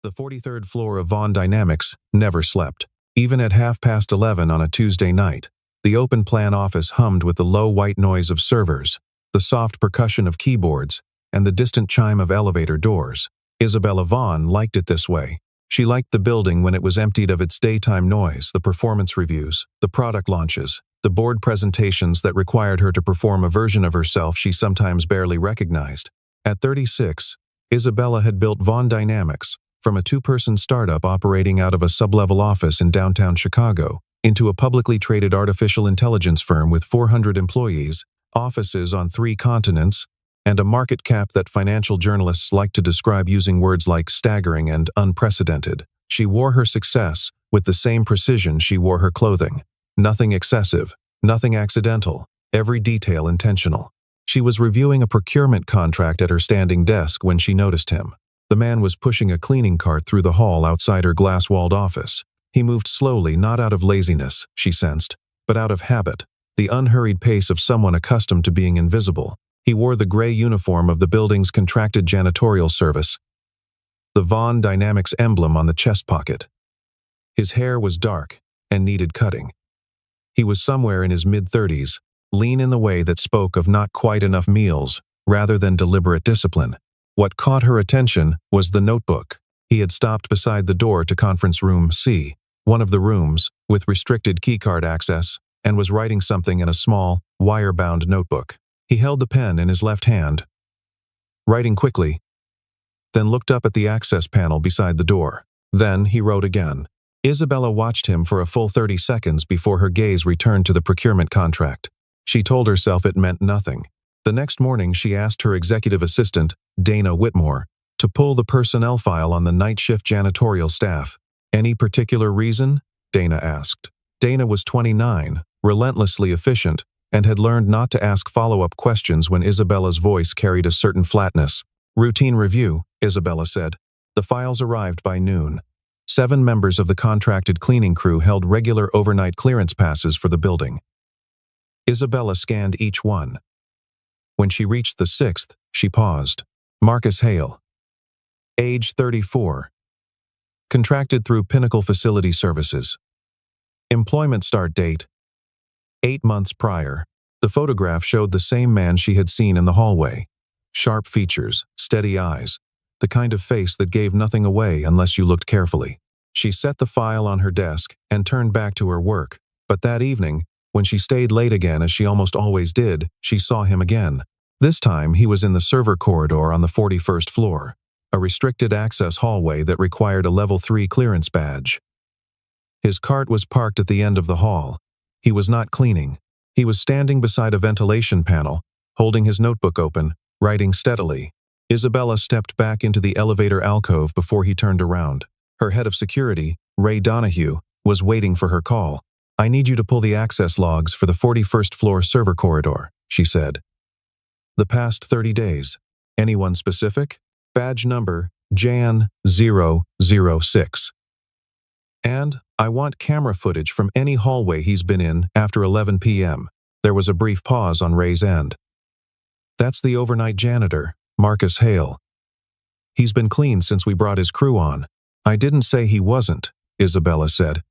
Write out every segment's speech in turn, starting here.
The 43rd floor of Vaughn Dynamics never slept. Even at 11:30 on a Tuesday night, the open-plan office hummed with the low white noise of servers, the soft percussion of keyboards, and the distant chime of elevator doors. Isabella Vaughn liked it this way. She liked the building when it was emptied of its daytime noise, the performance reviews, the product launches, the board presentations that required her to perform a version of herself she sometimes barely recognized. At 36, Isabella had built Vaughn Dynamics, from a two-person startup operating out of a sub-level office in downtown Chicago, into a publicly traded artificial intelligence firm with 400 employees, offices on 3 continents, and a market cap that financial journalists like to describe using words like staggering and unprecedented. She wore her success with the same precision she wore her clothing. Nothing excessive, nothing accidental, every detail intentional. She was reviewing a procurement contract at her standing desk when she noticed him. The man was pushing a cleaning cart through the hall outside her glass-walled office. He moved slowly, not out of laziness, she sensed, but out of habit, the unhurried pace of someone accustomed to being invisible. He wore the gray uniform of the building's contracted janitorial service, the Vaughn Dynamics emblem on the chest pocket. His hair was dark and needed cutting. He was somewhere in his mid-30s, lean in the way that spoke of not quite enough meals rather than deliberate discipline. What caught her attention was the notebook. He had stopped beside the door to conference room C, one of the rooms, with restricted keycard access, and was writing something in a small, wire-bound notebook. He held the pen in his left hand, writing quickly, then looked up at the access panel beside the door. Then he wrote again. Isabella watched him for a full 30 seconds before her gaze returned to the procurement contract. She told herself it meant nothing. The next morning she asked her executive assistant, Dana Whitmore, to pull the personnel file on the night shift janitorial staff. Any particular reason? Dana asked. Dana was 29, relentlessly efficient, and had learned not to ask follow-up questions when Isabella's voice carried a certain flatness. Routine review, Isabella said. The files arrived by noon. 7 members of the contracted cleaning crew held regular overnight clearance passes for the building. Isabella scanned each one. When she reached the 6th, she paused. Marcus Hale. Age 34. Contracted through Pinnacle Facility Services. Employment start date 8 months prior. The photograph showed the same man she had seen in the hallway. Sharp features, steady eyes, the kind of face that gave nothing away unless you looked carefully. She set the file on her desk and turned back to her work, but that evening, when she stayed late again as she almost always did, she saw him again. This time he was in the server corridor on the 41st floor, a restricted access hallway that required a level 3 clearance badge. His cart was parked at the end of the hall. He was not cleaning. He was standing beside a ventilation panel, holding his notebook open, writing steadily. Isabella stepped back into the elevator alcove before he turned around. Her head of security, Ray Donahue, was waiting for her call. I need you to pull the access logs for the 41st floor server corridor, she said. The past 30 days. Anyone specific? Badge number, Jan 006. And I want camera footage from any hallway he's been in after 11 p.m. There was a brief pause on Ray's end. That's the overnight janitor, Marcus Hale. He's been clean since we brought his crew on. I didn't say he wasn't, Isabella said.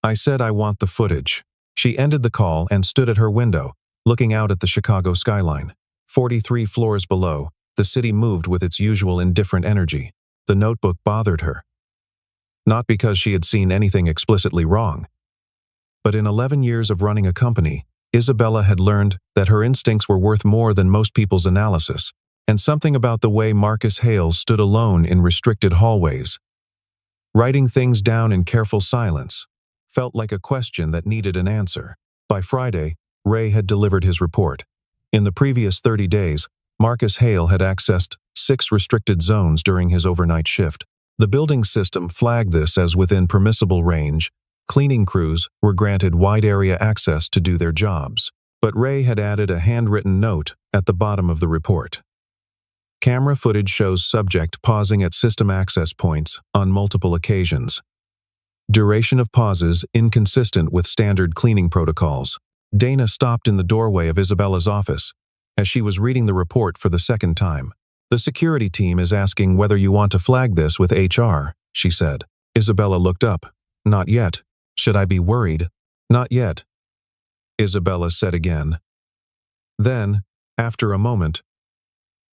I said I want the footage. She ended the call and stood at her window, looking out at the Chicago skyline. 43 floors below, the city moved with its usual indifferent energy. The notebook bothered her. Not because she had seen anything explicitly wrong. But in 11 years of running a company, Isabella had learned that her instincts were worth more than most people's analysis, and something about the way Marcus Hale stood alone in restricted hallways, writing things down in careful silence, felt like a question that needed an answer. By Friday, Ray had delivered his report. In the previous 30 days, Marcus Hale had accessed 6 restricted zones during his overnight shift. The building system flagged this as within permissible range. Cleaning crews were granted wide area access to do their jobs. But Ray had added a handwritten note at the bottom of the report. Camera footage shows subject pausing at system access points on multiple occasions. Duration of pauses inconsistent with standard cleaning protocols. Dana stopped in the doorway of Isabella's office as she was reading the report for the second time. "The security team is asking whether you want to flag this with HR," she said. Isabella looked up. "Not yet. Should I be worried?" "Not yet," Isabella said again. Then, after a moment,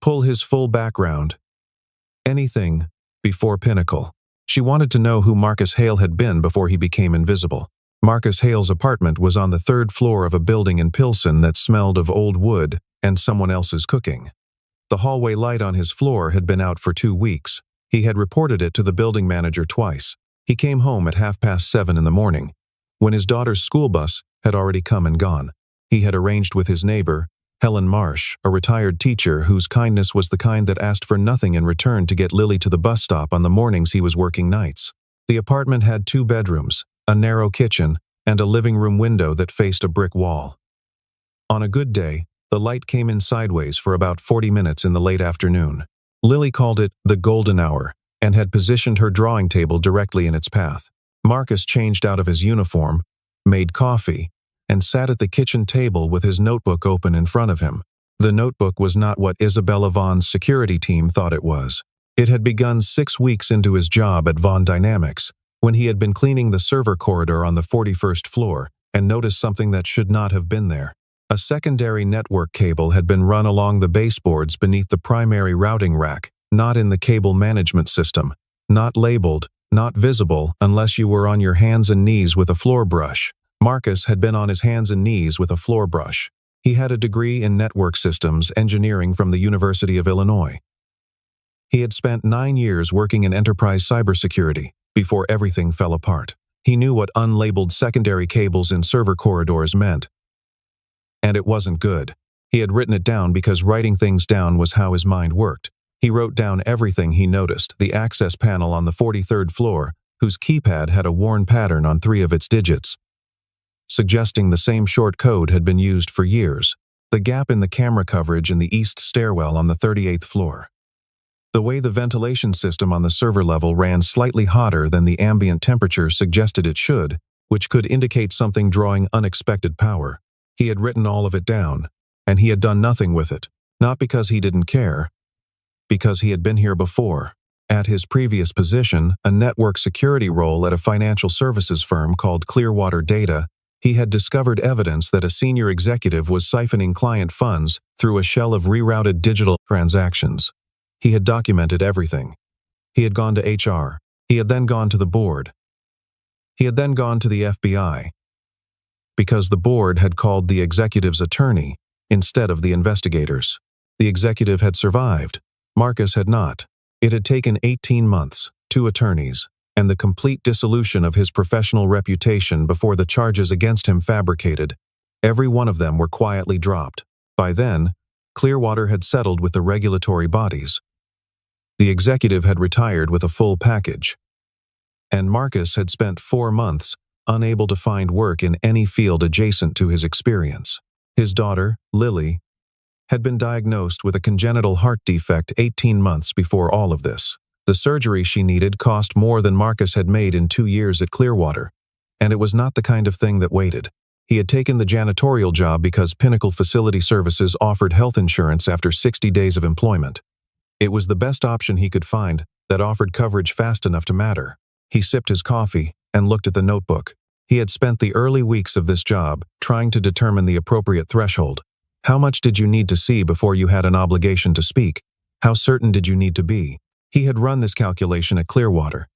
"Pull his full background. Anything before Pinnacle." She wanted to know who Marcus Hale had been before he became invisible. Marcus Hale's apartment was on the 3rd floor of a building in Pilsen that smelled of old wood and someone else's cooking. The hallway light on his floor had been out for 2 weeks. He had reported it to the building manager twice. He came home at 7:30 in the morning, when his daughter's school bus had already come and gone. He had arranged with his neighbor, Helen Marsh, a retired teacher whose kindness was the kind that asked for nothing in return, to get Lily to the bus stop on the mornings he was working nights. The apartment had 2 bedrooms, a narrow kitchen, and a living room window that faced a brick wall. On a good day, the light came in sideways for about 40 minutes in the late afternoon. Lily called it the golden hour and had positioned her drawing table directly in its path. Marcus changed out of his uniform, made coffee, and sat at the kitchen table with his notebook open in front of him. The notebook was not what Isabella Vaughn's security team thought it was. It had begun 6 weeks into his job at Vaughan Dynamics, when he had been cleaning the server corridor on the 41st floor and noticed something that should not have been there. A secondary network cable had been run along the baseboards beneath the primary routing rack, not in the cable management system, not labeled, not visible unless you were on your hands and knees with a floor brush. Marcus had been on his hands and knees with a floor brush. He had a degree in network systems engineering from the University of Illinois. He had spent 9 years working in enterprise cybersecurity before everything fell apart. He knew what unlabeled secondary cables in server corridors meant. And it wasn't good. He had written it down because writing things down was how his mind worked. He wrote down everything he noticed: the access panel on the 43rd floor, whose keypad had a worn pattern on 3 of its digits, suggesting the same short code had been used for years. The gap in the camera coverage in the east stairwell on the 38th floor. The way the ventilation system on the server level ran slightly hotter than the ambient temperature suggested it should, which could indicate something drawing unexpected power. He had written all of it down, and he had done nothing with it, not because he didn't care, because he had been here before. At his previous position, a network security role at a financial services firm called Clearwater Data, he had discovered evidence that a senior executive was siphoning client funds through a shell of rerouted digital transactions. He had documented everything. He had gone to HR. He had then gone to the board. He had then gone to the FBI. Because the board had called the executive's attorney instead of the investigators. The executive had survived. Marcus had not. It had taken 18 months, 2 attorneys, and the complete dissolution of his professional reputation before the charges against him fabricated. Every one of them were quietly dropped. By then, Clearwater had settled with the regulatory bodies. The executive had retired with a full package. And Marcus had spent 4 months unable to find work in any field adjacent to his experience. His daughter, Lily, had been diagnosed with a congenital heart defect 18 months before all of this. The surgery she needed cost more than Marcus had made in 2 years at Clearwater, and it was not the kind of thing that waited. He had taken the janitorial job because Pinnacle Facility Services offered health insurance after 60 days of employment. It was the best option he could find that offered coverage fast enough to matter. He sipped his coffee and looked at the notebook. He had spent the early weeks of this job trying to determine the appropriate threshold. How much did you need to see before you had an obligation to speak? How certain did you need to be? He had run this calculation at Clearwater,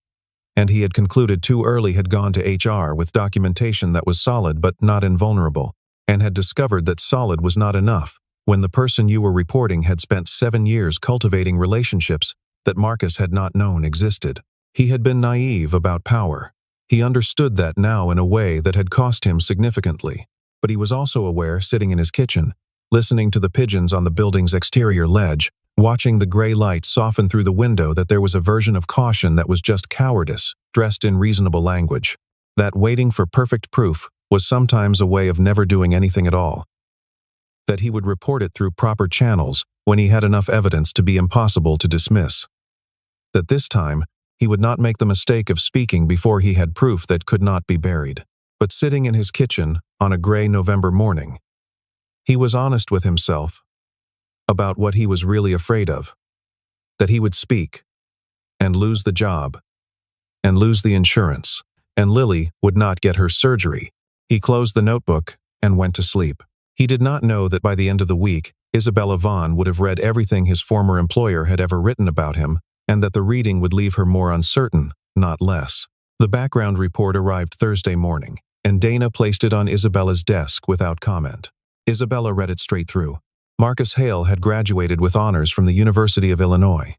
and he had concluded too early had gone to HR with documentation that was solid but not invulnerable, and had discovered that solid was not enough when the person you were reporting had spent 7 years cultivating relationships that Marcus had not known existed. He had been naive about power. He understood that now in a way that had cost him significantly, but he was also aware, sitting in his kitchen, listening to the pigeons on the building's exterior ledge, watching the gray light soften through the window, that there was a version of caution that was just cowardice, dressed in reasonable language. That waiting for perfect proof was sometimes a way of never doing anything at all. That he would report it through proper channels when he had enough evidence to be impossible to dismiss. That this time, he would not make the mistake of speaking before he had proof that could not be buried. But sitting in his kitchen on a gray November morning, he was honest with himself about what he was really afraid of. that he would speak, and lose the job, and lose the insurance, and Lily would not get her surgery. He closed the notebook and went to sleep. He did not know that by the end of the week, Isabella Vaughn would have read everything his former employer had ever written about him, and that the reading would leave her more uncertain, not less. The background report arrived Thursday morning, and Dana placed it on Isabella's desk without comment. Isabella read it straight through. Marcus Hale had graduated with honors from the University of Illinois.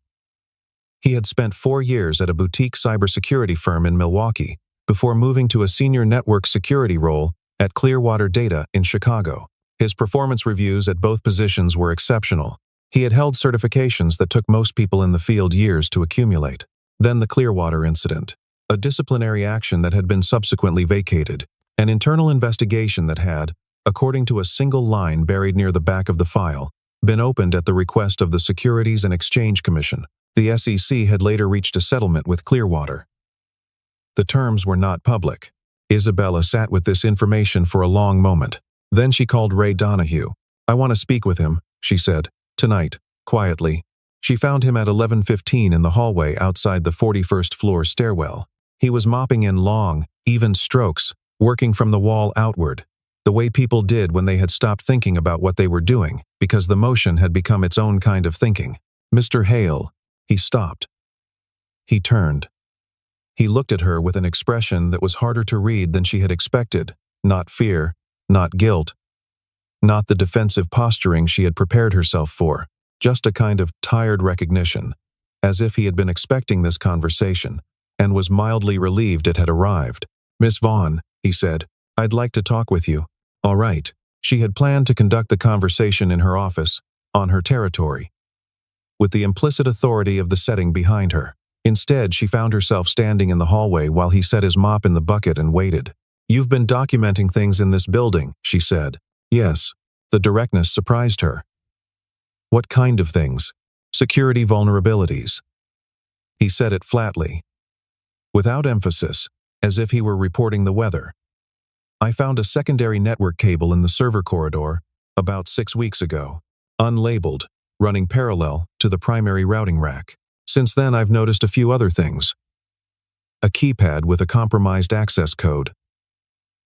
He had spent 4 years at a boutique cybersecurity firm in Milwaukee before moving to a senior network security role at Clearwater Data in Chicago. His performance reviews at both positions were exceptional. He had held certifications that took most people in the field years to accumulate. Then the Clearwater incident, a disciplinary action that had been subsequently vacated, an internal investigation that had, according to a single line buried near the back of the file, been opened at the request of the Securities and Exchange Commission. The SEC had later reached a settlement with Clearwater. The terms were not public. Isabella sat with this information for a long moment. Then she called Ray Donahue. "I want to speak with him," she said. "Tonight," quietly. She found him at 11:15 in the hallway outside the 41st floor stairwell. He was mopping in long, even strokes, working from the wall outward, the way people did when they had stopped thinking about what they were doing, because the motion had become its own kind of thinking. "Mr. Hale." He stopped. He turned. He looked at her with an expression that was harder to read than she had expected. Not fear, not guilt, not the defensive posturing she had prepared herself for, just a kind of tired recognition, as if he had been expecting this conversation, and was mildly relieved it had arrived. "Miss Vaughn," he said, "I'd like to talk with you." "All right." She had planned to conduct the conversation in her office, on her territory, with the implicit authority of the setting behind her. Instead, she found herself standing in the hallway while he set his mop in the bucket and waited. "You've been documenting things in this building," she said. "Yes." The directness surprised her. "What kind of things?" "Security vulnerabilities." He said it flatly, without emphasis, as if he were reporting the weather. "I found a secondary network cable in the server corridor about 6 weeks ago, unlabeled, running parallel to the primary routing rack. Since then I've noticed a few other things. A keypad with a compromised access code,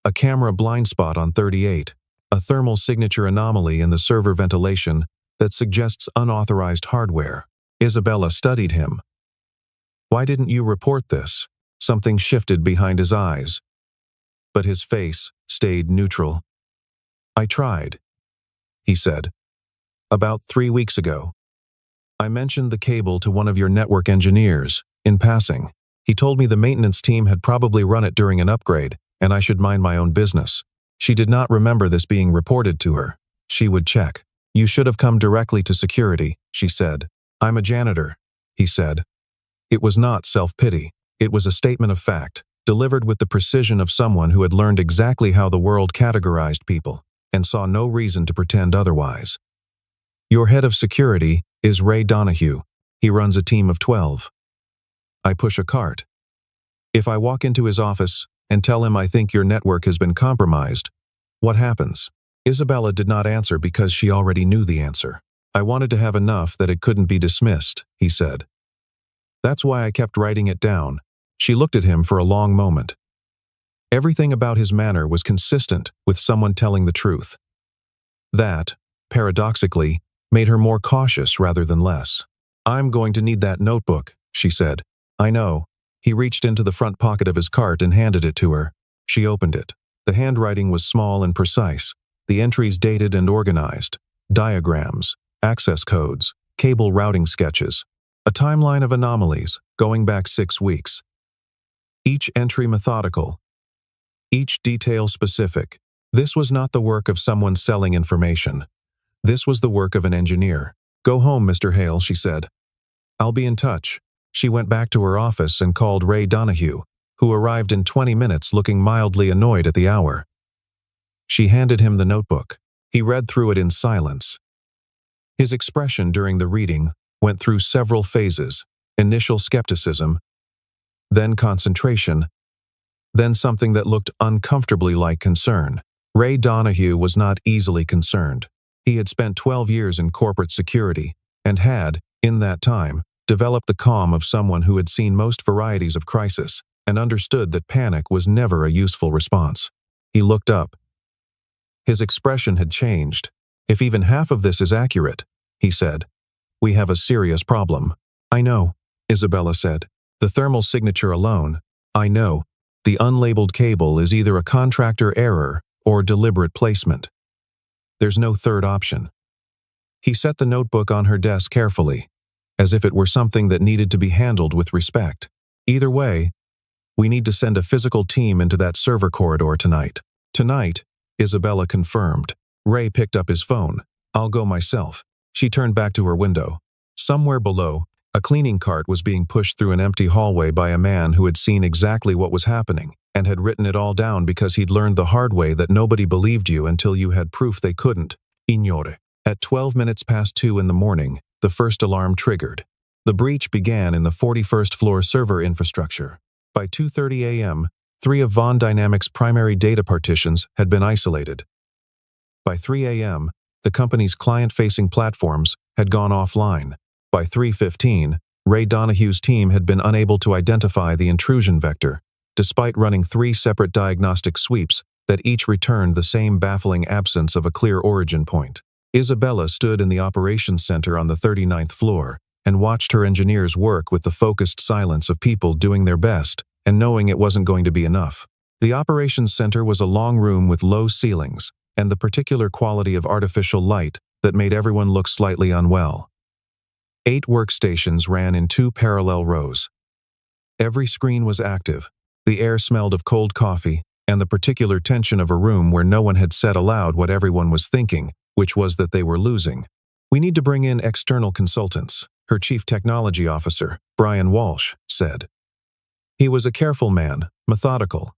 a camera blind spot on 38, a thermal signature anomaly in the server ventilation that suggests unauthorized hardware." Isabella studied him. "Why didn't you report this?" Something shifted behind his eyes, but his face stayed neutral. "I tried," he said. "About 3 weeks ago. I mentioned the cable to one of your network engineers, in passing. He told me the maintenance team had probably run it during an upgrade, and I should mind my own business. She did not remember this being reported to her. She would check. You should have come directly to security, she said. I'm a janitor, he said. It was not self-pity. It was a statement of fact, delivered with the precision of someone who had learned exactly how the world categorized people, and saw no reason to pretend otherwise. Your head of security is Ray Donahue. He runs a team of 12. I push a cart. If I walk into his office and tell him I think your network has been compromised, what happens? Isabella did not answer because she already knew the answer. I wanted to have enough that it couldn't be dismissed, he said. That's why I kept writing it down. She looked at him for a long moment. Everything about his manner was consistent with someone telling the truth. That, paradoxically, made her more cautious rather than less. I'm going to need that notebook, she said. I know. He reached into the front pocket of his cart and handed it to her. She opened it. The handwriting was small and precise, the entries dated and organized, diagrams, access codes, cable routing sketches, a timeline of anomalies going back 6 weeks. Each entry methodical, each detail specific. This was not the work of someone selling information. This was the work of an engineer. Go home, Mr. Hale, she said. I'll be in touch. She went back to her office and called Ray Donahue, who arrived in 20 minutes looking mildly annoyed at the hour. She handed him the notebook. He read through it in silence. His expression during the reading went through several phases: initial skepticism, then concentration, then something that looked uncomfortably like concern. Ray Donahue was not easily concerned. He had spent 12 years in corporate security and had, in that time, developed the calm of someone who had seen most varieties of crisis and understood that panic was never a useful response. He looked up. His expression had changed. "If even half of this is accurate," he said, "we have a serious problem." "I know," Isabella said. "The thermal signature alone, I know. The unlabeled cable is either a contractor error or deliberate placement. There's no third option." He set the notebook on her desk carefully, as if it were something that needed to be handled with respect. "Either way, we need to send a physical team into that server corridor tonight." "Tonight," Isabella confirmed. Ray picked up his phone. "I'll go myself." She turned back to her window. Somewhere below, a cleaning cart was being pushed through an empty hallway by a man who had seen exactly what was happening and had written it all down because he'd learned the hard way that nobody believed you until you had proof they couldn't. Ignore. At 12 minutes past 2 in the morning, the first alarm triggered. The breach began in the 41st floor server infrastructure. By 2:30 a.m., 3 of Von Dynamics' primary data partitions had been isolated. By 3 a.m., the company's client-facing platforms had gone offline. By 3:15, Ray Donahue's team had been unable to identify the intrusion vector, despite running 3 separate diagnostic sweeps that each returned the same baffling absence of a clear origin point. Isabella stood in the operations center on the 39th floor and watched her engineers work with the focused silence of people doing their best and knowing it wasn't going to be enough. The operations center was a long room with low ceilings and the particular quality of artificial light that made everyone look slightly unwell. 8 workstations ran in 2 parallel rows. Every screen was active. The air smelled of cold coffee and the particular tension of a room where no one had said aloud what everyone was thinking, which was that they were losing. "We need to bring in external consultants," her chief technology officer, Brian Walsh, said. He was a careful man, methodical,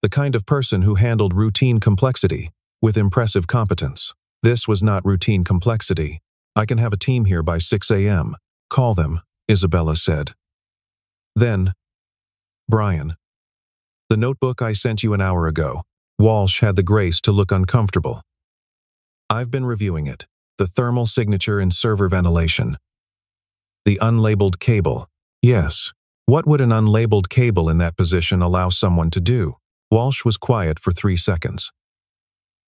the kind of person who handled routine complexity with impressive competence. This was not routine complexity. "I can have a team here by 6 a.m. Call them," Isabella said. Then, "Brian, the notebook I sent you an hour ago." Walsh had the grace to look uncomfortable. "I've been reviewing it. The thermal signature in server ventilation. The unlabeled cable. Yes. What would an unlabeled cable in that position allow someone to do?" Walsh was quiet for 3 seconds.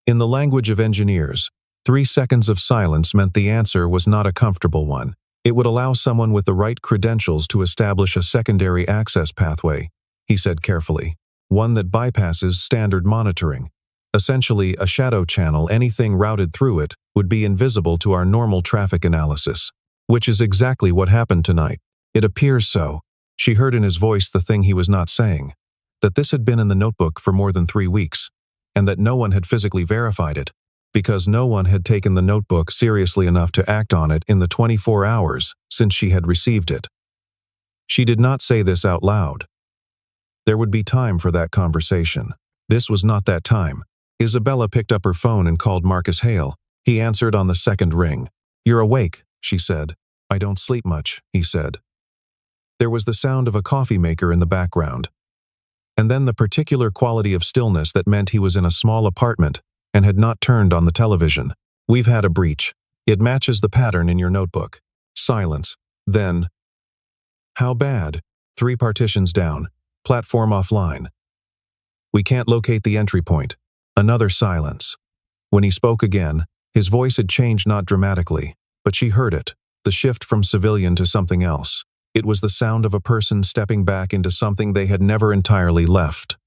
In the language of engineers, 3 seconds of silence meant the answer was not a comfortable one. "It would allow someone with the right credentials to establish a secondary access pathway," he said carefully. "One that bypasses standard monitoring. Essentially, a shadow channel. Anything routed through it would be invisible to our normal traffic analysis. Which is exactly what happened tonight. It appears so." She heard in his voice the thing he was not saying. That this had been in the notebook for more than 3 weeks, and that no one had physically verified it, because no one had taken the notebook seriously enough to act on it in the 24 hours since she had received it. She did not say this out loud. There would be time for that conversation. This was not that time. Isabella picked up her phone and called Marcus Hale. He answered on the second ring. "You're awake," she said. "I don't sleep much," he said. There was the sound of a coffee maker in the background. And then the particular quality of stillness that meant he was in a small apartment and had not turned on the television. "We've had a breach. It matches the pattern in your notebook." Silence. Then, "How bad?" 3 partitions down. Platform offline. "We can't locate the entry point." Another silence. When he spoke again, his voice had changed not dramatically, but she heard it, the shift from civilian to something else. It was the sound of a person stepping back into something they had never entirely left.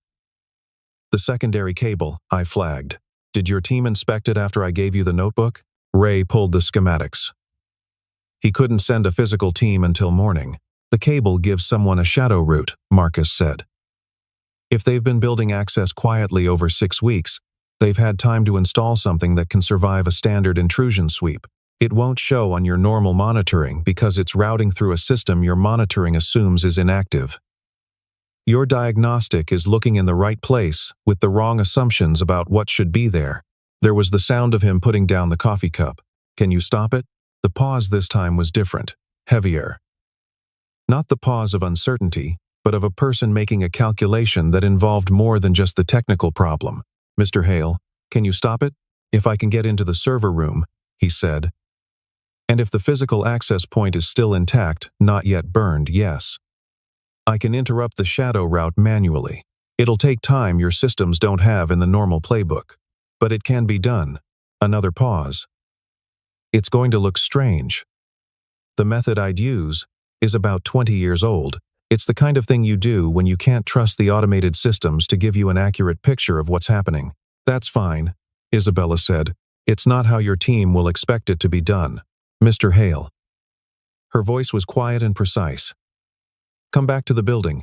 "The secondary cable," I flagged. "Did your team inspect it after I gave you the notebook?" Ray pulled the schematics. "He couldn't send a physical team until morning. The cable gives someone a shadow route," Marcus said. "If they've been building access quietly over 6 weeks, they've had time to install something that can survive a standard intrusion sweep. It won't show on your normal monitoring because it's routing through a system your monitoring assumes is inactive. Your diagnostic is looking in the right place with the wrong assumptions about what should be there." There was the sound of him putting down the coffee cup. "Can you stop it?" The pause this time was different, heavier. Not the pause of uncertainty, but of a person making a calculation that involved more than just the technical problem. "Mr. Hale, can you stop it?" "If I can get into the server room," he said. And if the physical access point is still intact, not yet burned, yes. I can interrupt the shadow route manually. It'll take time your systems don't have in the normal playbook. But it can be done. Another pause. It's going to look strange. The method I'd use is about 20 years old. It's the kind of thing you do when you can't trust the automated systems to give you an accurate picture of what's happening. That's fine, Isabella said. It's not how your team will expect it to be done. Mr. Hale. Her voice was quiet and precise. Come back to the building.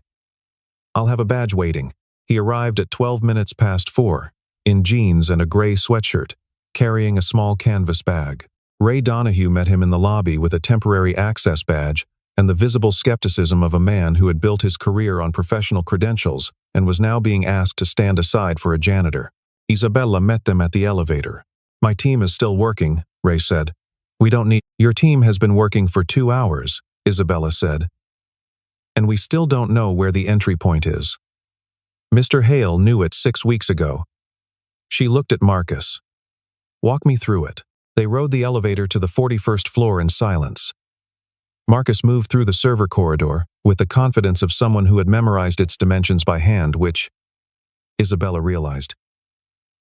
I'll have a badge waiting. He arrived at 12 minutes past 4, in jeans and a gray sweatshirt, carrying a small canvas bag. Ray Donahue met him in the lobby with a temporary access badge and the visible skepticism of a man who had built his career on professional credentials and was now being asked to stand aside for a janitor. Isabella met them at the elevator. My team is still working, Ray said. We don't need— Your team has been working for 2 hours, Isabella said. And we still don't know where the entry point is. Mr. Hale knew it 6 weeks ago. She looked at Marcus. Walk me through it. They rode the elevator to the 41st floor in silence. Marcus moved through the server corridor with the confidence of someone who had memorized its dimensions by hand, which Isabella realized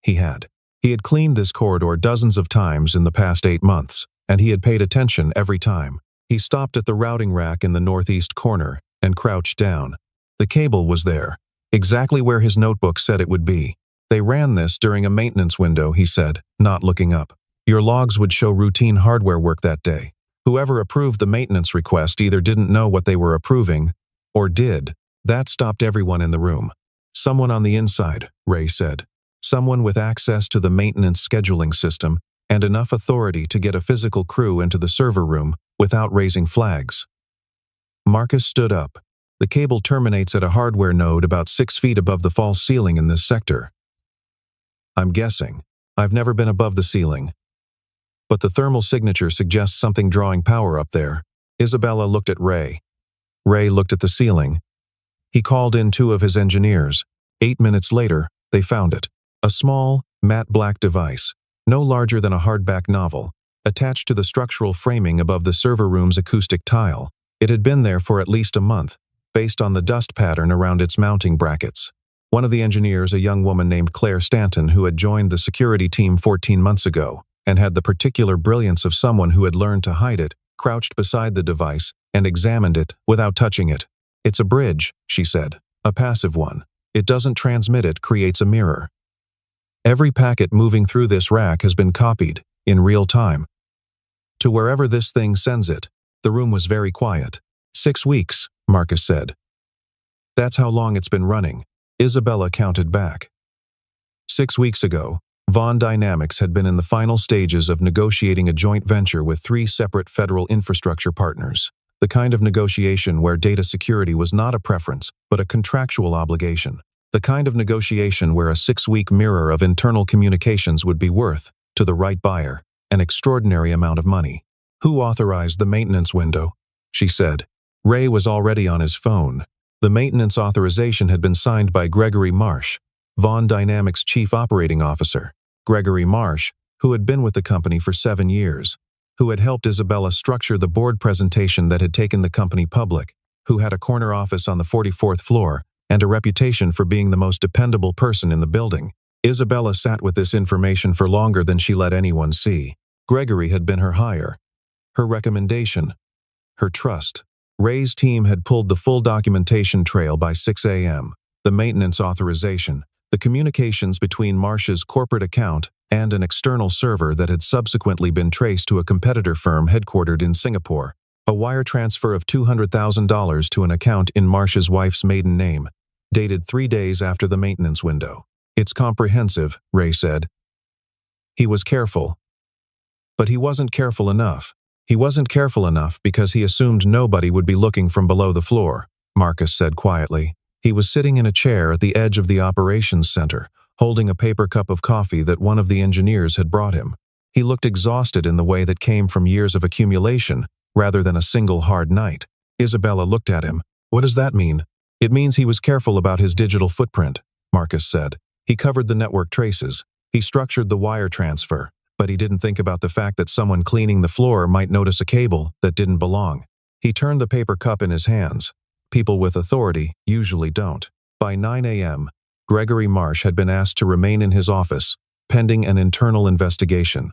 he had. He had cleaned this corridor dozens of times in the past 8 months, and he had paid attention every time. He stopped at the routing rack in the northeast corner and crouched down. The cable was there, exactly where his notebook said it would be. They ran this during a maintenance window, he said, not looking up. Your logs would show routine hardware work that day. Whoever approved the maintenance request either didn't know what they were approving, or did. That stopped everyone in the room. Someone on the inside, Ray said. Someone with access to the maintenance scheduling system and enough authority to get a physical crew into the server room without raising flags. Marcus stood up. The cable terminates at a hardware node about 6 feet above the false ceiling in this sector. I'm guessing. I've never been above the ceiling. But the thermal signature suggests something drawing power up there. Isabella looked at Ray. Ray looked at the ceiling. He called in 2 of his engineers. 8 minutes later, they found it. A small, matte black device, no larger than a hardback novel, attached to the structural framing above the server room's acoustic tile. It had been there for at least a month, based on the dust pattern around its mounting brackets. One of the engineers, a young woman named Claire Stanton, who had joined the security team 14 months ago, and had the particular brilliance of someone who had learned to hide it, crouched beside the device and examined it without touching it. It's a bridge, she said, a passive one. It doesn't transmit, it creates a mirror. Every packet moving through this rack has been copied, in real time, to wherever this thing sends it. The room was very quiet. 6 weeks, Marcus said. That's how long it's been running. Isabella counted back. 6 weeks ago, Vaughn Dynamics had been in the final stages of negotiating a joint venture with 3 separate federal infrastructure partners, the kind of negotiation where data security was not a preference, but a contractual obligation, the kind of negotiation where a 6-week mirror of internal communications would be worth, to the right buyer, an extraordinary amount of money. Who authorized the maintenance window? She said. Ray was already on his phone. The maintenance authorization had been signed by Gregory Marsh, Vaughn Dynamics' chief operating officer. Gregory Marsh, who had been with the company for 7 years, who had helped Isabella structure the board presentation that had taken the company public, who had a corner office on the 44th floor and a reputation for being the most dependable person in the building. Isabella sat with this information for longer than she let anyone see. Gregory had been her hire, her recommendation, her trust. Ray's team had pulled the full documentation trail by 6 a.m. The maintenance authorization, the communications between Marsh's corporate account and an external server that had subsequently been traced to a competitor firm headquartered in Singapore, a wire transfer of $200,000 to an account in Marsh's wife's maiden name, dated 3 days after the maintenance window. It's comprehensive, Ray said. He was careful. But he wasn't careful enough. He wasn't careful enough because he assumed nobody would be looking from below the floor, Marcus said quietly. He was sitting in a chair at the edge of the operations center, holding a paper cup of coffee that one of the engineers had brought him. He looked exhausted in the way that came from years of accumulation, rather than a single hard night. Isabella looked at him. What does that mean? It means he was careful about his digital footprint, Marcus said. He covered the network traces. He structured the wire transfer. But he didn't think about the fact that someone cleaning the floor might notice a cable that didn't belong. He turned the paper cup in his hands. People with authority usually don't. By 9 a.m., Gregory Marsh had been asked to remain in his office, pending an internal investigation.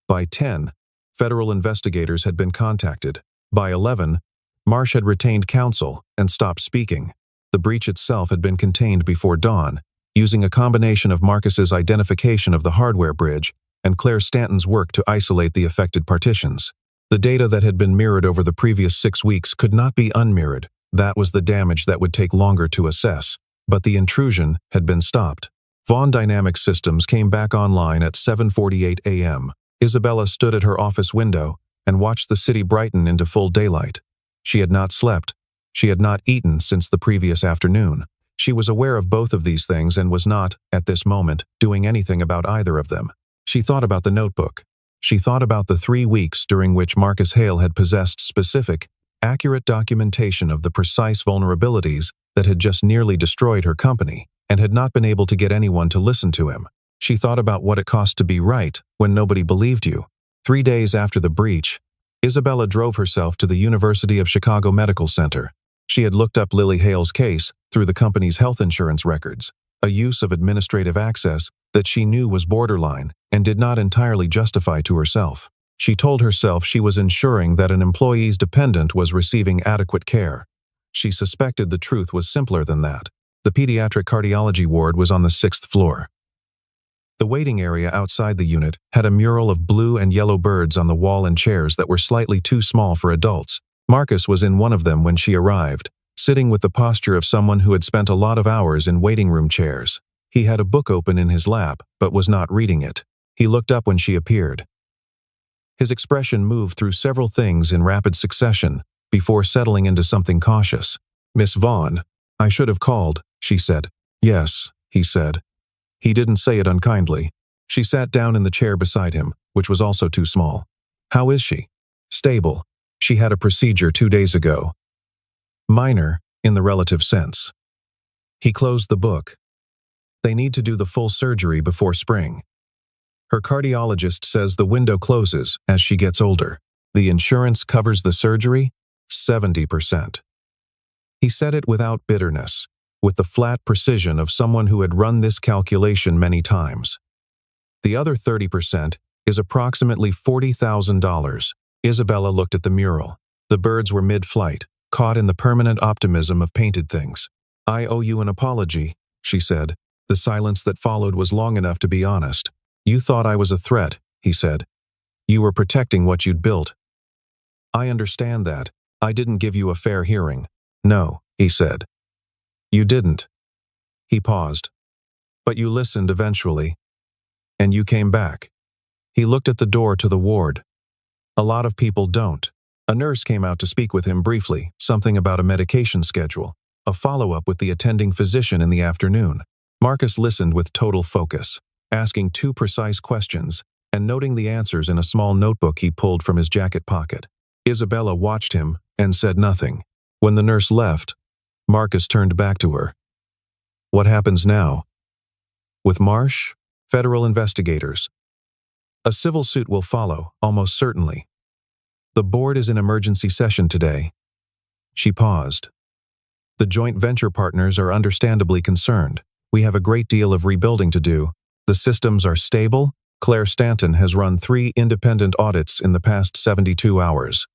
By 10, federal investigators had been contacted. By 11, Marsh had retained counsel and stopped speaking. The breach itself had been contained before dawn, using a combination of Marcus's identification of the hardware bridge and Claire Stanton's work to isolate the affected partitions. The data that had been mirrored over the previous 6 weeks could not be unmirrored. That was the damage that would take longer to assess. But the intrusion had been stopped. Vaughn Dynamics systems came back online at 7:48 a.m. Isabella stood at her office window and watched the city brighten into full daylight. She had not slept. She had not eaten since the previous afternoon. She was aware of both of these things and was not, at this moment, doing anything about either of them. She thought about the notebook. She thought about the 3 weeks during which Marcus Hale had possessed specific, accurate documentation of the precise vulnerabilities that had just nearly destroyed her company and had not been able to get anyone to listen to him. She thought about what it cost to be right when nobody believed you. 3 days after the breach, Isabella drove herself to the University of Chicago Medical Center. She had looked up Lily Hale's case through the company's health insurance records, a use of administrative access that she knew was borderline and did not entirely justify to herself. She told herself she was ensuring that an employee's dependent was receiving adequate care. She suspected the truth was simpler than that. The pediatric cardiology ward was on the 6th floor. The waiting area outside the unit had a mural of blue and yellow birds on the wall and chairs that were slightly too small for adults. Marcus was in one of them when she arrived, sitting with the posture of someone who had spent a lot of hours in waiting room chairs. He had a book open in his lap, but was not reading it. He looked up when she appeared. His expression moved through several things in rapid succession before settling into something cautious. "Miss Vaughn, I should have called," she said. "Yes," he said. He didn't say it unkindly. She sat down in the chair beside him, which was also too small. "How is she?" "Stable. She had a procedure 2 days ago. Minor, in the relative sense." He closed the book. "They need to do the full surgery before spring. Her cardiologist says the window closes as she gets older. The insurance covers the surgery, 70%. He said it without bitterness, with the flat precision of someone who had run this calculation many times. The other 30% is approximately $40,000. Isabella looked at the mural. The birds were mid-flight, caught in the permanent optimism of painted things. "I owe you an apology," she said. The silence that followed was long enough to be honest. "You thought I was a threat," he said. "You were protecting what you'd built." "I understand that. I didn't give you a fair hearing." "No," he said. "You didn't." He paused. "But you listened eventually. And you came back." He looked at the door to the ward. "A lot of people don't." A nurse came out to speak with him briefly, something about a medication schedule, a follow-up with the attending physician in the afternoon. Marcus listened with total focus, asking 2 precise questions and noting the answers in a small notebook he pulled from his jacket pocket. Isabella watched him and said nothing. When the nurse left, Marcus turned back to her. "What happens now?" "With Marsh, federal investigators. A civil suit will follow, almost certainly. The board is in emergency session today." She paused. "The joint venture partners are understandably concerned. We have a great deal of rebuilding to do. The systems are stable. Claire Stanton has run 3 independent audits in the past 72 hours.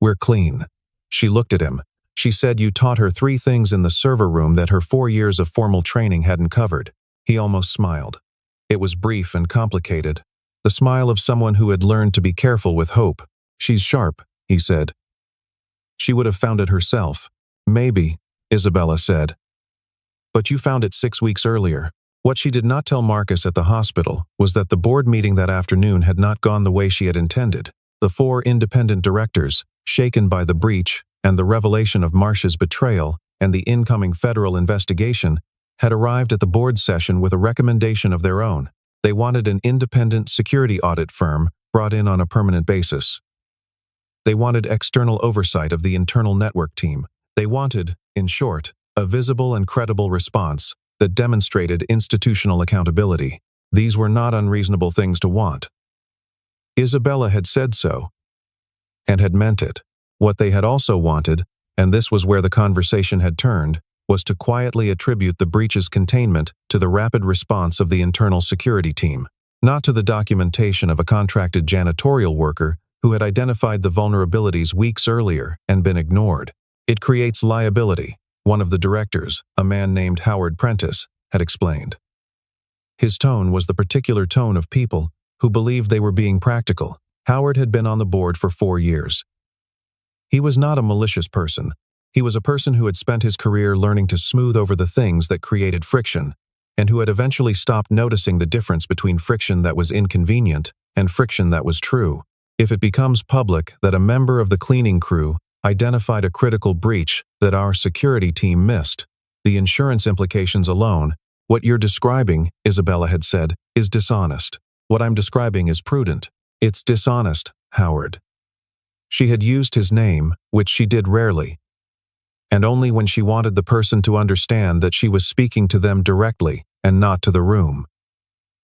We're clean." She looked at him. "She said you taught her 3 things in the server room that her 4 years of formal training hadn't covered." He almost smiled. It was brief and complicated. The smile of someone who had learned to be careful with hope. "She's sharp," he said. "She would have found it herself." "Maybe," Isabella said. "But you found it 6 weeks earlier." What she did not tell Marcus at the hospital was that the board meeting that afternoon had not gone the way she had intended. The 4 independent directors, shaken by the breach and the revelation of Marsh's betrayal and the incoming federal investigation, had arrived at the board session with a recommendation of their own. They wanted an independent security audit firm brought in on a permanent basis. They wanted external oversight of the internal network team. They wanted, in short, a visible and credible response that demonstrated institutional accountability. These were not unreasonable things to want. Isabella had said so, and had meant it. What they had also wanted, and this was where the conversation had turned, was to quietly attribute the breach's containment to the rapid response of the internal security team, not to the documentation of a contracted janitorial worker who had identified the vulnerabilities weeks earlier and been ignored. It creates liability, one of the directors, a man named Howard Prentice, had explained. His tone was the particular tone of people who believed they were being practical. Howard had been on the board for 4 years. He was not a malicious person. He was a person who had spent his career learning to smooth over the things that created friction, and who had eventually stopped noticing the difference between friction that was inconvenient and friction that was true. If it becomes public that a member of the cleaning crew identified a critical breach that our security team missed, the insurance implications alone, what you're describing, Isabella had said, is dishonest. What I'm describing is prudent. It's dishonest, Howard. She had used his name, which she did rarely, and only when she wanted the person to understand that she was speaking to them directly and not to the room.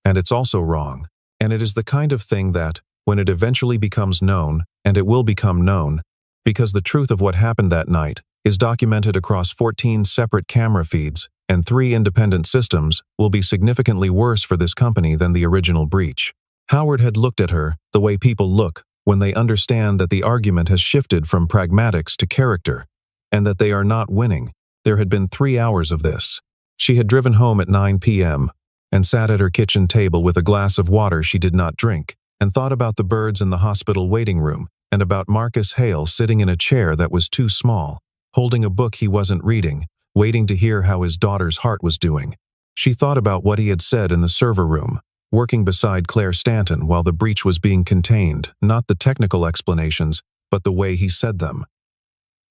And it's also wrong. And it is the kind of thing that, when it eventually becomes known, and it will become known, because the truth of what happened that night is documented across 14 separate camera feeds and 3 independent systems, will be significantly worse for this company than the original breach. Howard had looked at her the way people look when they understand that the argument has shifted from pragmatics to character, and that they are not winning. There had been 3 hours of this. She had driven home at 9 p.m. and sat at her kitchen table with a glass of water she did not drink, and thought about the birds in the hospital waiting room, and about Marcus Hale sitting in a chair that was too small, holding a book he wasn't reading, waiting to hear how his daughter's heart was doing. She thought about what he had said in the server room, working beside Claire Stanton while the breach was being contained, not the technical explanations, but the way he said them.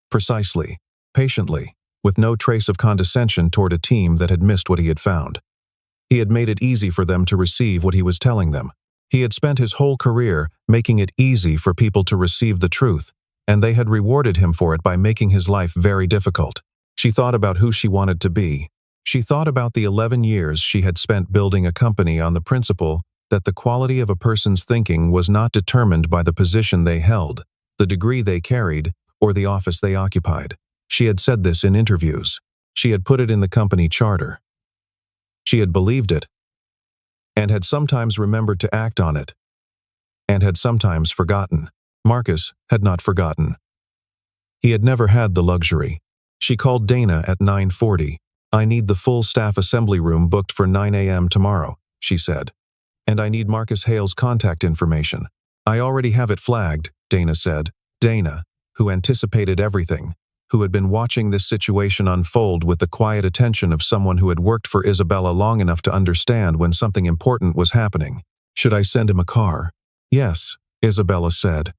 Precisely, patiently, with no trace of condescension toward a team that had missed what he had found. He had made it easy for them to receive what he was telling them. He had spent his whole career making it easy for people to receive the truth, and they had rewarded him for it by making his life very difficult. She thought about who she wanted to be. She thought about the 11 years she had spent building a company on the principle that the quality of a person's thinking was not determined by the position they held, the degree they carried, or the office they occupied. She had said this in interviews. She had put it in the company charter. She had believed it, and had sometimes remembered to act on it, and had sometimes forgotten. Marcus had not forgotten. He had never had the luxury. She called Dana at 9:40. "I need the full staff assembly room booked for 9 a.m. tomorrow," she said. "And I need Marcus Hale's contact information." "I already have it flagged," Dana said. Dana, who anticipated everything, who had been watching this situation unfold with the quiet attention of someone who had worked for Isabella long enough to understand when something important was happening. "Should I send him a car?" "Yes," Isabella said.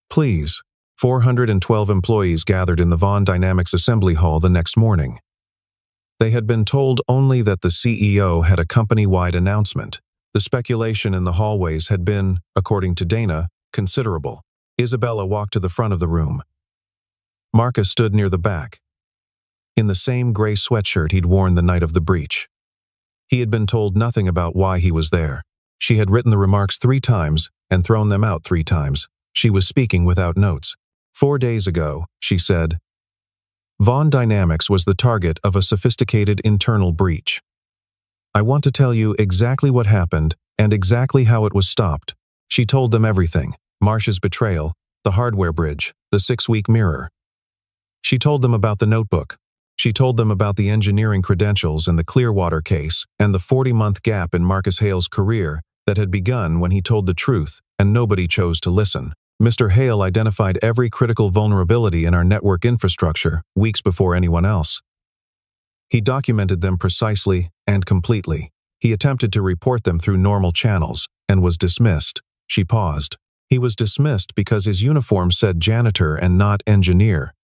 "Please." 412 employees gathered in the Vaughn Dynamics Assembly Hall the next morning. They had been told only that the CEO had a company-wide announcement. The speculation in the hallways had been, according to Dana, considerable. Isabella walked to the front of the room. Marcus stood near the back, in the same gray sweatshirt he'd worn the night of the breach. He had been told nothing about why he was there. She had written the remarks 3 times and thrown them out 3 times. She was speaking without notes. 4 days ago, she said, Vaughn Dynamics was the target of a sophisticated internal breach. I want to tell you exactly what happened and exactly how it was stopped. She told them everything. Marcia's betrayal, the hardware bridge, the 6-week mirror. She told them about the notebook. She told them about the engineering credentials and the Clearwater case and the 40-month gap in Marcus Hale's career that had begun when he told the truth and nobody chose to listen. Mr. Hale identified every critical vulnerability in our network infrastructure weeks before anyone else. He documented them precisely and completely. He attempted to report them through normal channels and was dismissed. She paused. He was dismissed because his uniform said janitor and not engineer.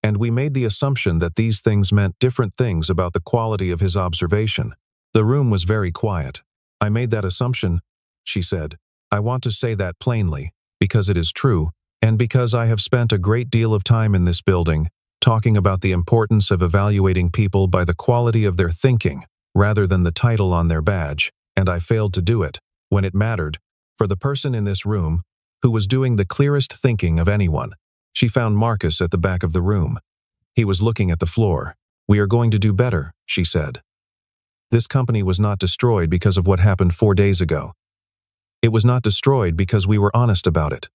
And we made the assumption that these things meant different things about the quality of his observation. The room was very quiet. I made that assumption, she said. I want to say that plainly, because it is true, and because I have spent a great deal of time in this building, talking about the importance of evaluating people by the quality of their thinking, rather than the title on their badge, and I failed to do it, when it mattered, For the person in this room who was doing the clearest thinking of anyone, she found Marcus at the back of the room. He was looking at the floor. "We are going to do better," she said. "This company was not destroyed because of what happened 4 days ago. It was not destroyed because we were honest about it.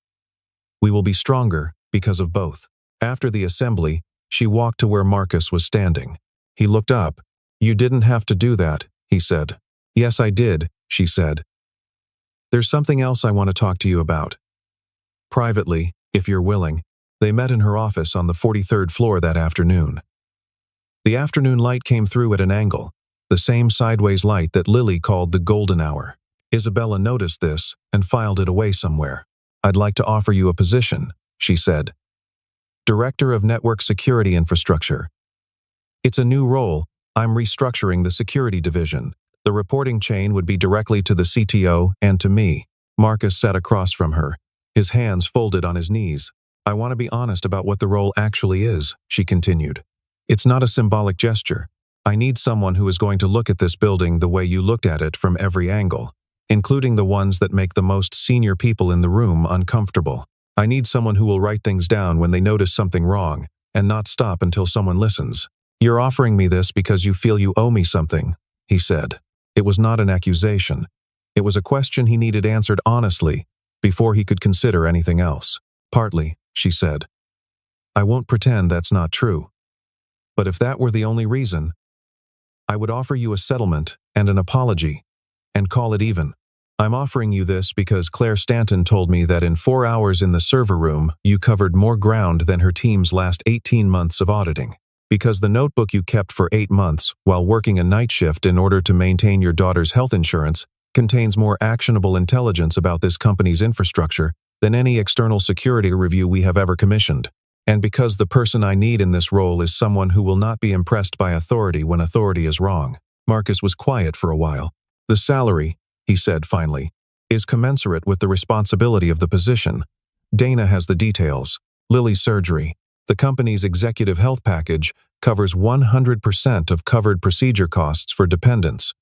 We will be stronger because of both." After the assembly, she walked to where Marcus was standing. He looked up. "You didn't have to do that," he said. "Yes, I did," she said. "There's something else I want to talk to you about. Privately, if you're willing." They met in her office on the 43rd floor that afternoon. The afternoon light came through at an angle, the same sideways light that Lily called the golden hour. Isabella noticed this and filed it away somewhere. "I'd like to offer you a position," she said. "Director of Network Security Infrastructure. It's a new role. I'm restructuring the security division. The reporting chain would be directly to the CTO and to me." Marcus sat across from her, his hands folded on his knees. "I want to be honest about what the role actually is," she continued. "It's not a symbolic gesture. I need someone who is going to look at this building the way you looked at it from every angle, including the ones that make the most senior people in the room uncomfortable. I need someone who will write things down when they notice something wrong, and not stop until someone listens." "You're offering me this because you feel you owe me something," he said. It was not an accusation. It was a question he needed answered honestly before he could consider anything else. "Partly," she said. "I won't pretend that's not true. But if that were the only reason, I would offer you a settlement and an apology, and call it even. I'm offering you this because Claire Stanton told me that in 4 hours in the server room, you covered more ground than her team's last 18 months of auditing. Because the notebook you kept for 8 months while working a night shift in order to maintain your daughter's health insurance contains more actionable intelligence about this company's infrastructure than any external security review we have ever commissioned. And because the person I need in this role is someone who will not be impressed by authority when authority is wrong." Marcus was quiet for a while. "The salary," he said finally, "is commensurate with the responsibility of the position. Dana has the details. Lily's surgery. The company's executive health package covers 100% of covered procedure costs for dependents.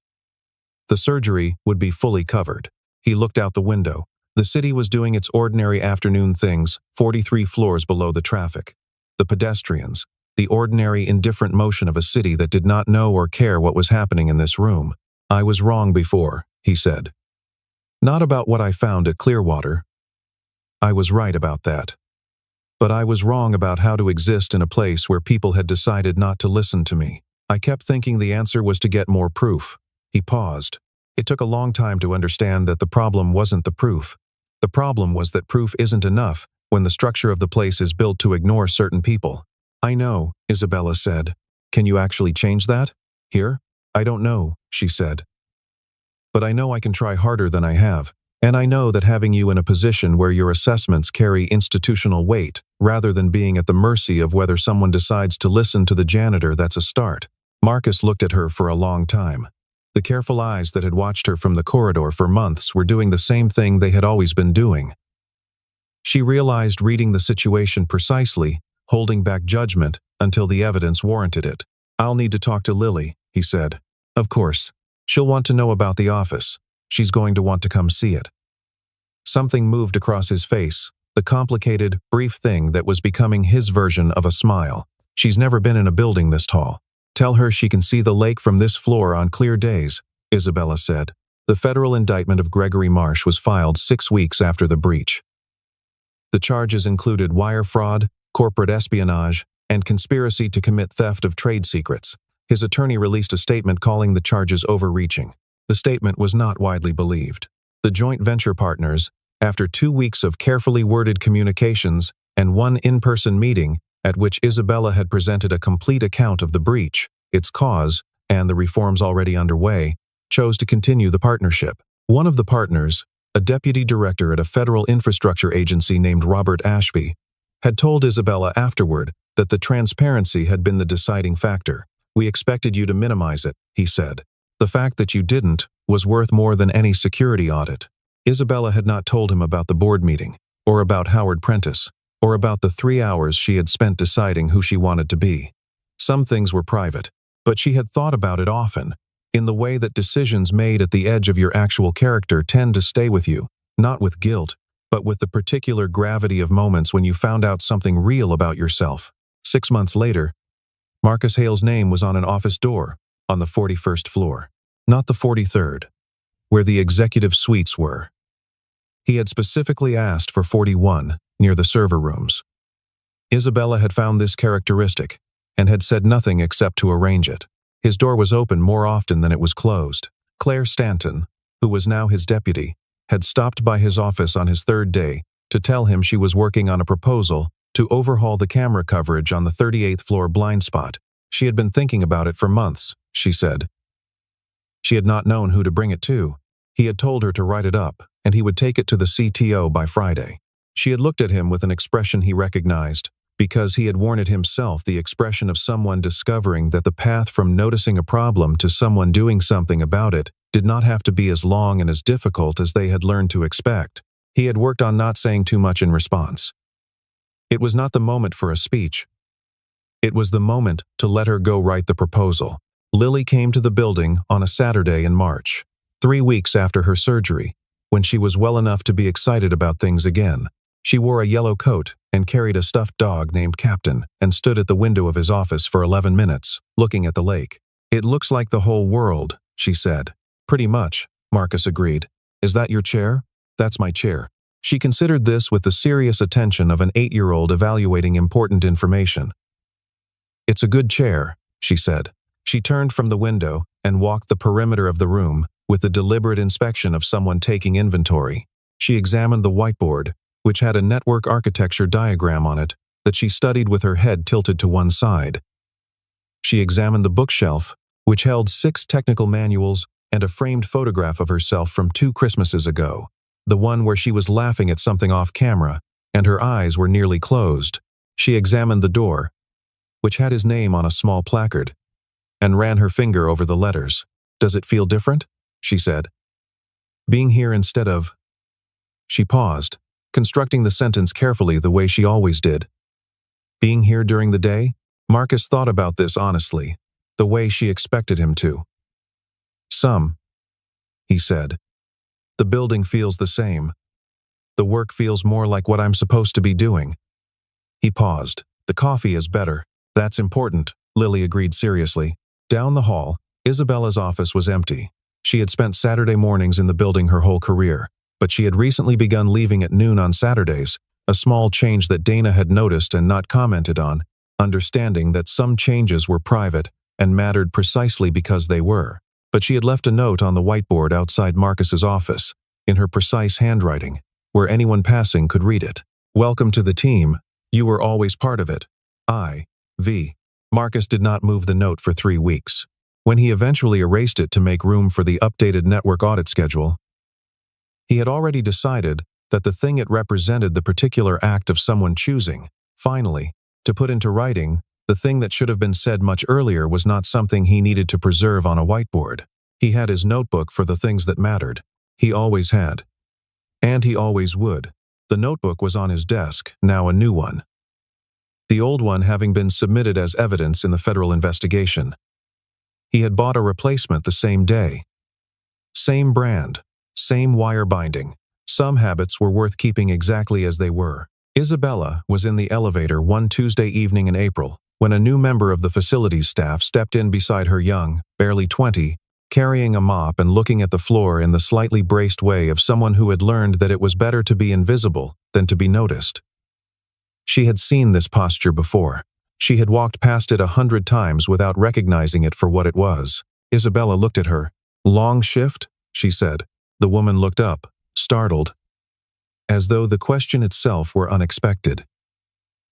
The surgery would be fully covered." He looked out the window. The city was doing its ordinary afternoon things 43 floors below the traffic. The pedestrians, the ordinary indifferent motion of a city that did not know or care what was happening in this room. "I was wrong before," he said. "Not about what I found at Clearwater. I was right about that. But I was wrong about how to exist in a place where people had decided not to listen to me. I kept thinking the answer was to get more proof." He paused. It took a long time to understand that the problem wasn't the proof. The problem was that proof isn't enough when the structure of the place is built to ignore certain people. "I know," Isabella said. "Can you actually change that? Here?" "I don't know," she said. "But I know I can try harder than I have. And I know that having you in a position where your assessments carry institutional weight, rather than being at the mercy of whether someone decides to listen to the janitor, that's a start." Marcus looked at her for a long time. The careful eyes that had watched her from the corridor for months were doing the same thing they had always been doing. She realized reading the situation precisely, holding back judgment until the evidence warranted it. "I'll need to talk to Lily," he said. "Of course. She'll want to know about the office. She's going to want to come see it." Something moved across his face, the complicated, brief thing that was becoming his version of a smile. "She's never been in a building this tall. Tell her she can see the lake from this floor on clear days," Isabella said. The federal indictment of Gregory Marsh was filed 6 weeks after the breach. The charges included wire fraud, corporate espionage, and conspiracy to commit theft of trade secrets. His attorney released a statement calling the charges overreaching. The statement was not widely believed. The joint venture partners, after 2 weeks of carefully worded communications and one in-person meeting at which Isabella had presented a complete account of the breach, its cause, and the reforms already underway, chose to continue the partnership. One of the partners, a deputy director at a federal infrastructure agency named Robert Ashby, had told Isabella afterward that the transparency had been the deciding factor. "We expected you to minimize it," he said. "The fact that you didn't was worth more than any security audit." Isabella had not told him about the board meeting, or about Howard Prentice, or about the 3 hours she had spent deciding who she wanted to be. Some things were private, but she had thought about it often, in the way that decisions made at the edge of your actual character tend to stay with you, not with guilt, but with the particular gravity of moments when you found out something real about yourself. 6 months later, Marcus Hale's name was on an office door on the 41st floor, not the 43rd, where the executive suites were. He had specifically asked for 41, near the server rooms. Isabella had found this characteristic and had said nothing except to arrange it. His door was open more often than it was closed. Claire Stanton, who was now his deputy, had stopped by his office on his 3rd day to tell him she was working on a proposal to overhaul the camera coverage on the 38th floor blind spot. She had been thinking about it for months, she said. She had not known who to bring it to. He had told her to write it up, and he would take it to the CTO by Friday. She had looked at him with an expression he recognized, because he had worn it himself, the expression of someone discovering that the path from noticing a problem to someone doing something about it did not have to be as long and as difficult as they had learned to expect. He had worked on not saying too much in response. It was not the moment for a speech. It was the moment to let her go write the proposal. Lily came to the building on a Saturday in March, 3 weeks after her surgery, when she was well enough to be excited about things again. She wore a yellow coat and carried a stuffed dog named Captain and stood at the window of his office for 11 minutes, looking at the lake. "It looks like the whole world," she said. "Pretty much," Marcus agreed. "Is that your chair?" "That's my chair." She considered this with the serious attention of an 8-year-old evaluating important information. "It's a good chair," she said. She turned from the window and walked the perimeter of the room with the deliberate inspection of someone taking inventory. She examined the whiteboard, which had a network architecture diagram on it that she studied with her head tilted to one side. She examined the bookshelf, which held 6 technical manuals and a framed photograph of herself from 2 Christmases ago, the one where she was laughing at something off camera, and her eyes were nearly closed. She examined the door, which had his name on a small placard, and ran her finger over the letters. "Does it feel different?" she said. "Being here instead of—" She paused, constructing the sentence carefully the way she always did. Being here during the day? Marcus thought about this honestly, the way she expected him to. "Some," he said. "The building feels the same. The work feels more like what I'm supposed to be doing." He paused. "The coffee is better." "That's important," Lily agreed seriously. Down the hall, Isabella's office was empty. She had spent Saturday mornings in the building her whole career, but she had recently begun leaving at noon on Saturdays, a small change that Dana had noticed and not commented on, understanding that some changes were private and mattered precisely because they were. But she had left a note on the whiteboard outside Marcus's office, in her precise handwriting, where anyone passing could read it. "Welcome to the team. You were always part of it. I.V." Marcus did not move the note for 3 weeks. When he eventually erased it to make room for the updated network audit schedule, he had already decided that the thing it represented the particular act of someone choosing, finally, to put into writing, the thing that should have been said much earlier was not something he needed to preserve on a whiteboard. He had his notebook for the things that mattered. He always had. And he always would. The notebook was on his desk, now a new one. The old one having been submitted as evidence in the federal investigation. He had bought a replacement the same day. Same brand, same wire binding. Some habits were worth keeping exactly as they were. Isabella was in the elevator one Tuesday evening in April, when a new member of the facilities staff stepped in beside her young, barely 20, carrying a mop and looking at the floor in the slightly braced way of someone who had learned that it was better to be invisible than to be noticed. She had seen this posture before. She had walked past it 100 times without recognizing it for what it was. Isabella looked at her. "Long shift?" she said. The woman looked up, startled, as though the question itself were unexpected.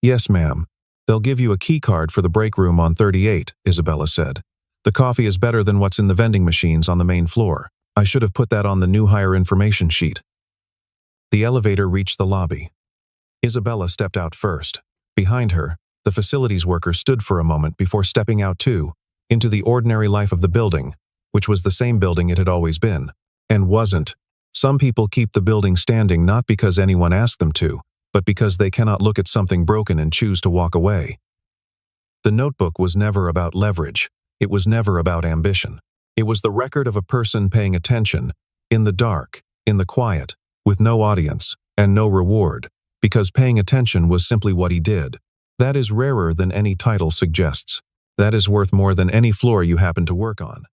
"Yes, ma'am. They'll give you a key card for the break room on 38, Isabella said. "The coffee is better than what's in the vending machines on the main floor. I should have put that on the new hire information sheet." The elevator reached the lobby. Isabella stepped out first. Behind her, the facilities worker stood for a moment before stepping out too, into the ordinary life of the building, which was the same building it had always been. And wasn't. Some people keep the building standing not because anyone asked them to, but because they cannot look at something broken and choose to walk away. The notebook was never about leverage. It was never about ambition. It was the record of a person paying attention, in the dark, in the quiet, with no audience and no reward, because paying attention was simply what he did. That is rarer than any title suggests. That is worth more than any floor you happen to work on.